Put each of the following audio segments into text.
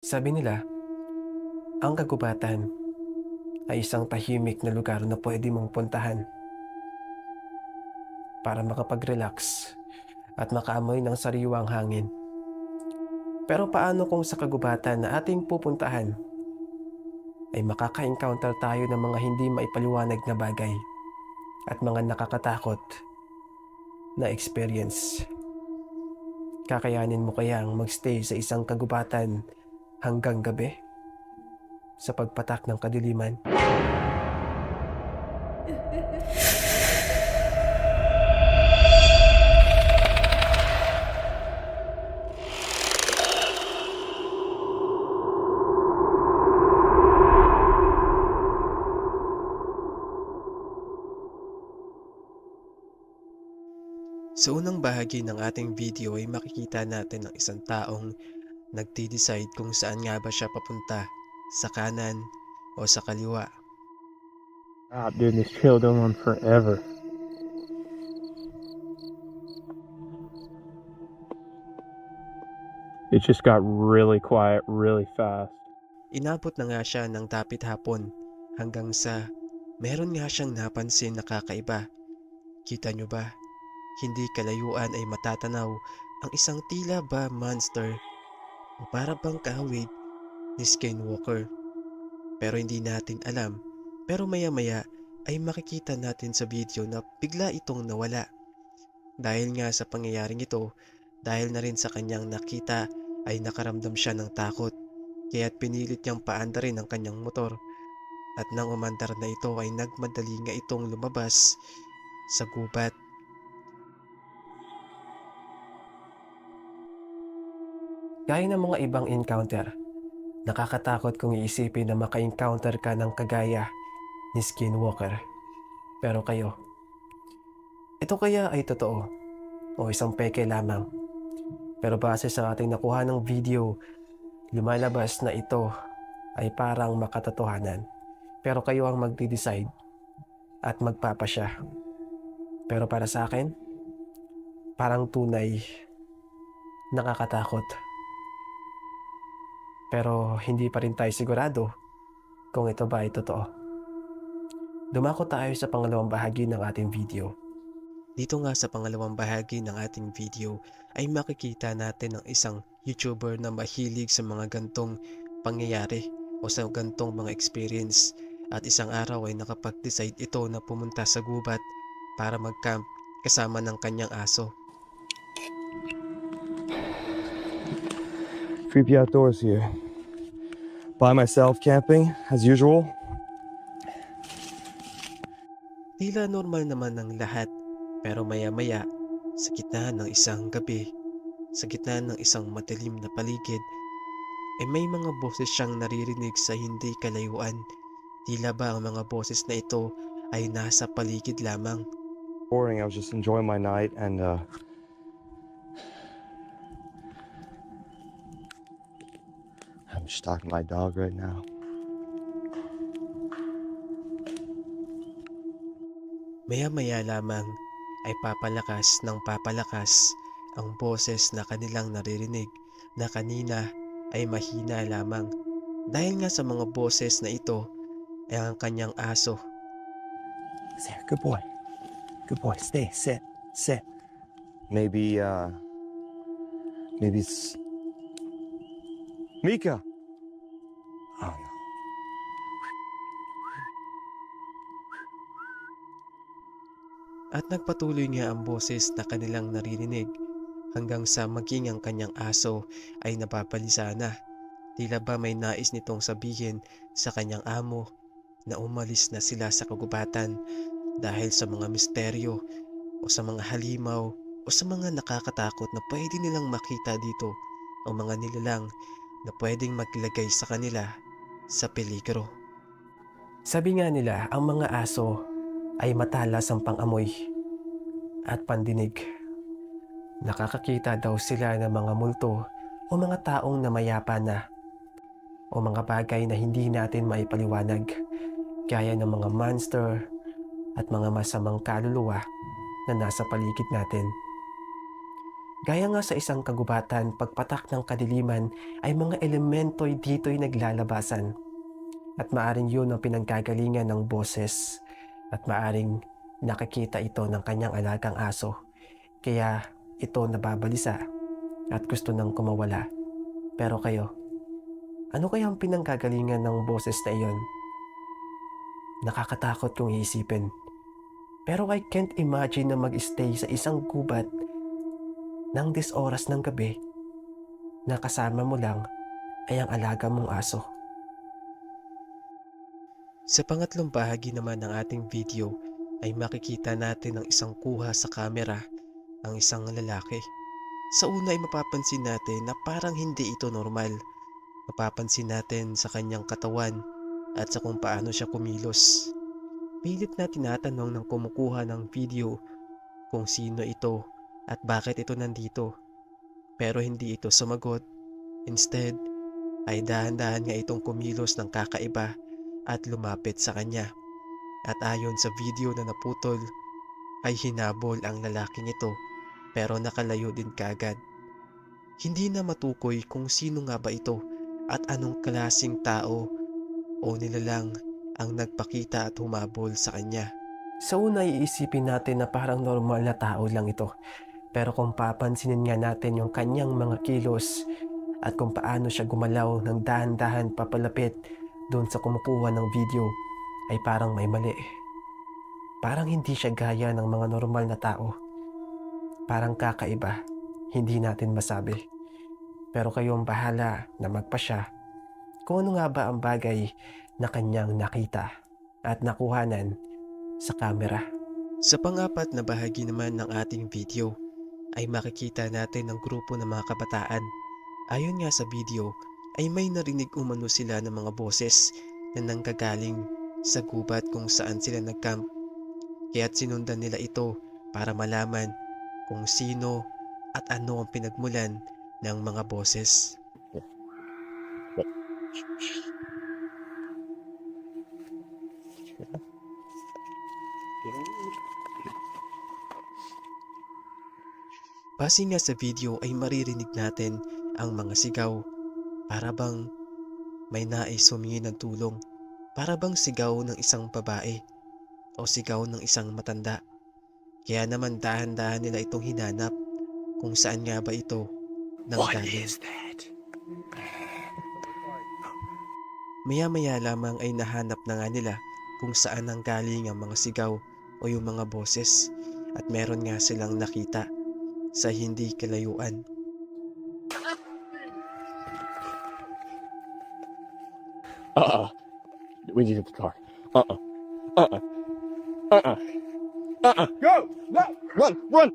Sabi nila, ang kagubatan ay isang tahimik na lugar na pwede mong puntahan para makapag-relax at makaamoy ng sariwang hangin. Pero paano kung sa kagubatan na ating pupuntahan ay makaka-encounter tayo ng mga hindi maipaliwanag na bagay at mga nakakatakot na experience? Kakayanin mo kayang magstay sa isang kagubatan hanggang gabi sa pagpatak ng kadiliman? Sa unang bahagi ng ating video ay makikita natin ang isang taong nagde-decide kung saan nga ba siya papunta, sa kanan o sa kaliwa. Dude, this trail going on forever. It just got really quiet really fast. Inabot na nga siya ng dapit hapon hanggang sa meron nga siyang napansin na kakaiba. Kita nyo ba? Hindi kalayuan ay matatanaw ang isang tila ba monster o para bang kahawig ni Skinwalker. Pero hindi natin alam. Pero maya-maya ay makikita natin sa video na bigla itong nawala. Dahil nga sa pangyayaring ito, dahil na rin sa kanyang nakita ay nakaramdam siya ng takot. Kaya't pinilit niyang paandarin ang kanyang motor. At nang umandar na ito ay nagmadali nga itong lumabas sa gubat. Gaya ng mga ibang encounter, nakakatakot kung iisipin na maka-encounter ka ng kagaya ni Skinwalker. Pero kayo, ito kaya ay totoo o isang peke lamang? Pero base sa ating nakuha ng video, lumalabas na ito ay parang makatotohanan. Pero kayo ang magde-decide at magpapasya. Pero para sa akin, parang tunay nakakatakot. Pero hindi pa rin tayo sigurado kung ito ba ay totoo. Dumako tayo sa pangalawang bahagi ng ating video. Dito nga sa pangalawang bahagi ng ating video ay makikita natin ang isang YouTuber na mahilig sa mga gantong pangyayari o sa gantong mga experience. At isang araw ay nakapag-decide ito na pumunta sa gubat para mag-camp kasama ng kanyang aso. Creepy outdoors here. By myself camping, as usual. Tila normal naman ang lahat, pero maya-maya, sa gitna ng isang gabi, sa gitna ng isang madilim na paligid, ay may mga boses siyang naririnig sa hindi kalayuan. Tila ba ang mga boses na ito ay nasa paligid lamang. Boring, I was just enjoying my night and I'm just talking to my dog right now. Maya-maya lamang ay papalakas ng papalakas ang boses na kanilang naririnig na kanina ay mahina lamang. Dahil nga sa mga boses na ito ay ang kanyang aso. There, good boy. Good boy. Stay, sit, sit. Maybe it's Mika. Oh no. At nagpatuloy nga ang boses na kanilang naririnig hanggang sa maging ang kanyang aso ay napabalisa na. Tila ba may nais nitong sabihin sa kanyang amo na umalis na sila sa kagubatan dahil sa mga misteryo o sa mga halimaw o sa mga nakakatakot na pwede nilang makita dito o mga nilalang na pwedeng maglagay sa kanila sa peligro. Sabi nga nila, ang mga aso ay matalas ang pangamoy at pandinig. Nakakakita daw sila ng mga multo o mga taong namayapa na o mga bagay na hindi natin maipaliwanag gaya ng mga monster at mga masamang kaluluwa na nasa paligid natin. Gaya nga sa isang kagubatan, pagpatak ng kadiliman ay mga elemento'y dito'y naglalabasan. At maaring yun ang pinanggagalingan ng boses at maaring nakikita ito ng kanyang alagang aso. Kaya ito nababalisa at gusto nang kumawala. Pero kayo, ano kaya ang pinanggagalingan ng boses na iyon? Nakakatakot kung iisipin. Pero I can't imagine na mag-stay sa isang gubat ng 10 oras ng gabi na kasama mo lang ay ang alaga mong aso. Sa pangatlong bahagi naman ng ating video ay makikita natin ang isang kuha sa kamera ng isang lalaki. Sa una ay mapapansin natin na parang hindi ito normal. Mapapansin natin sa kanyang katawan at sa kung paano siya kumilos. Pilit na tinatanong ng kumukuha ng video kung sino ito at bakit ito nandito. Pero hindi ito sumagot. Instead, ay dahan-dahan nga itong kumilos ng kakaiba at lumapit sa kanya. At ayon sa video na naputol, ay hinabol ang lalaking ito pero nakalayo din kaagad. Hindi na matukoy kung sino nga ba ito at anong klaseng tao o nilalang ang nagpakita at humabol sa kanya. Sa una iisipin natin na parang normal na tao lang ito. Pero kung papansinin nga natin yung kanyang mga kilos at kung paano siya gumalaw ng dahan-dahan papalapit doon sa kumukuha ng video, ay parang may mali. Parang hindi siya gaya ng mga normal na tao. Parang kakaiba, hindi natin masabi. Pero kayong bahala na magpasya kung ano nga ba ang bagay na kanyang nakita at nakuhanan sa kamera. Sa pang-apat na bahagi naman ng ating video ay makikita natin ang grupo ng mga kabataan. Ayon nga sa video ay may narinig umano sila ng mga boses na nanggagaling sa gubat kung saan sila nagcamp. Kaya't sinundan nila ito para malaman kung sino at ano ang pinagmulan ng mga boses. Base nga sa video ay maririnig natin ang mga sigaw. Para bang may nais humingi ng tulong. Para bang sigaw ng isang babae o sigaw ng isang matanda. Kaya naman dahan-dahan nila itong hinanap kung saan nga ba ito nanggaling. Maya-maya lamang ay nahanap na nga nila kung saan nanggaling ang mga sigaw o yung mga boses at meron nga silang nakita sa hindi kalayuan. We need the car. Go! No! Run! Run!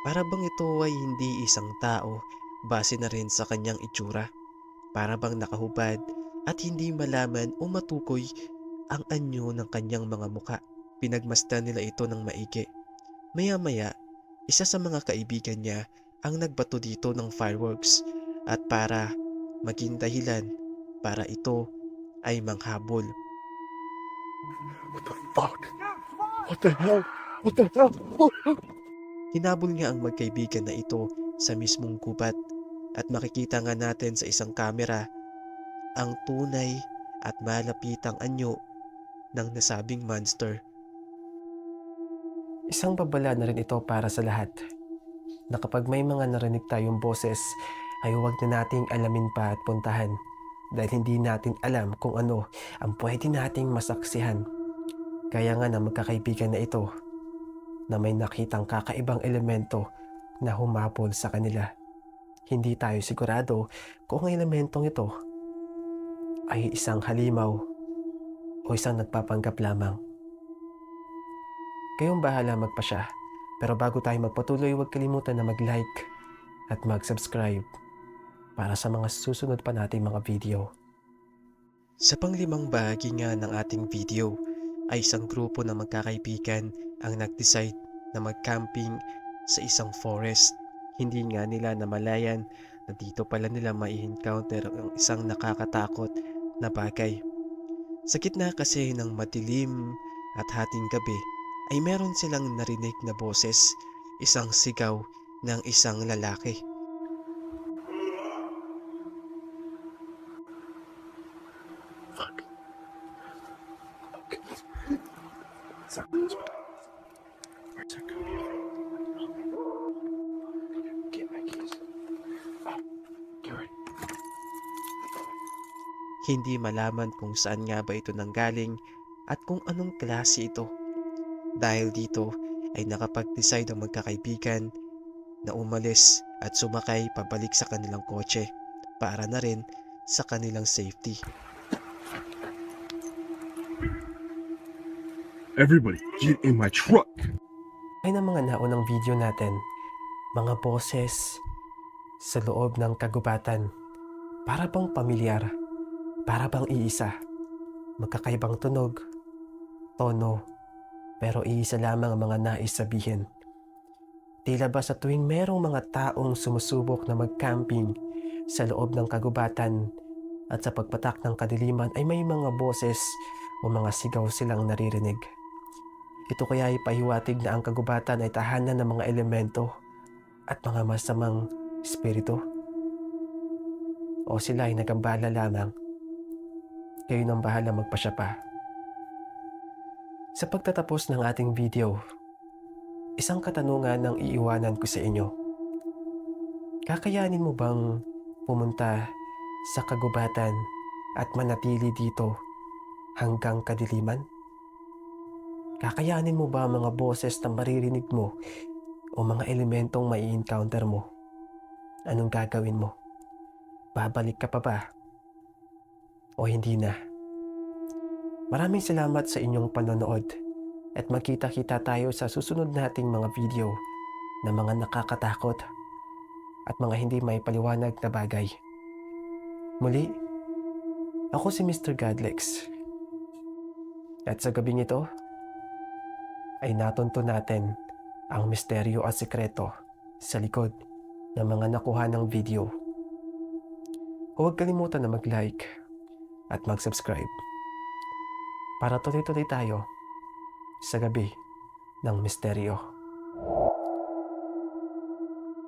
Para bang ito ay hindi isang tao base na rin sa kanyang itsura. Para bang nakahubad at hindi malaman o matukoy ang anyo ng kanyang mga muka. Pinagmasdan nila ito ng maigi. Maya-maya, isa sa mga kaibigan niya ang nagbato dito ng fireworks at para maging dahilan para ito ay manghabol. What the fuck? What the hell? What the hell? Hinabol nga ang magkaibigan na ito sa mismong gubat at makikita nga natin sa isang kamera ang tunay at malapitang anyo ng nasabing monster. Isang babala na rin ito para sa lahat na kapag may mga narinig tayong boses ay huwag na nating alamin pa at puntahan dahil hindi natin alam kung ano ang pwede nating masaksihan. Kaya nga na magkakaibigan na ito na may nakitang kakaibang elemento na humabol sa kanila. Hindi tayo sigurado kung ang elementong ito ay isang halimaw o isang nagpapanggap lamang. Kayong bahala magpasya. Pero bago tayo magpatuloy, huwag kalimutan na mag-like at mag-subscribe para sa mga susunod pa nating mga video. Sa panglimang bahagi nga ng ating video ay isang grupo ng magkakaibigan ang nag-decide na mag-camping sa isang forest. Hindi nga nila namalayan na dito pala nila mai-encounter ang isang nakakatakot na bagay. Sa gitna kasi ng madilim at hating gabi ay meron silang narinig na boses isang sigaw ng isang lalaki. Fuck. Okay. Something's wrong. Where's our computer? Get my keys. Oh, get ready. Hindi malaman kung saan nga ba ito nanggaling at kung anong klase ito. Dahil dito ay nakapag-decide ang magkakaibigan na umalis at sumakay pabalik sa kanilang kotse para na rin sa kanilang safety. Everybody, get in my truck. Ay ng mga naunang video natin, mga boses sa loob ng kagubatan, para bang pamilyar, para bang iisa, magkakaibang tunog, tono, pero iisa lamang ang mga nais sabihin. Tila ba sa tuwing merong mga taong sumusubok na mag-camping sa loob ng kagubatan at sa pagpatak ng kadiliman ay may mga boses o mga sigaw silang naririnig. Ito kaya ay pahiwatig na ang kagubatan ay tahanan ng mga elemento at mga masamang espiritu. O sila ay nagambala lamang. Kayo nang bahala magpasya pa. Sa pagtatapos ng ating video, isang katanungan ang iiwanan ko sa inyo. Kakayanin mo bang pumunta sa kagubatan at manatili dito hanggang kadiliman? Kakayanin mo ba ang mga boses na maririnig mo o mga elementong mai-encounter mo? Anong gagawin mo? Babalik ka pa ba? O hindi na? Maraming salamat sa inyong panonood at magkita-kita tayo sa susunod nating mga video na mga nakakatakot at mga hindi may paliwanag na bagay. Muli, ako si Mr. Godlex. At sa gabing ito, ay natunto natin ang misteryo at sekreto sa likod ng mga nakuha ng video. Huwag kalimutan na mag-like at mag-subscribe para tuloy-tuloy tayo sa gabi ng misteryo.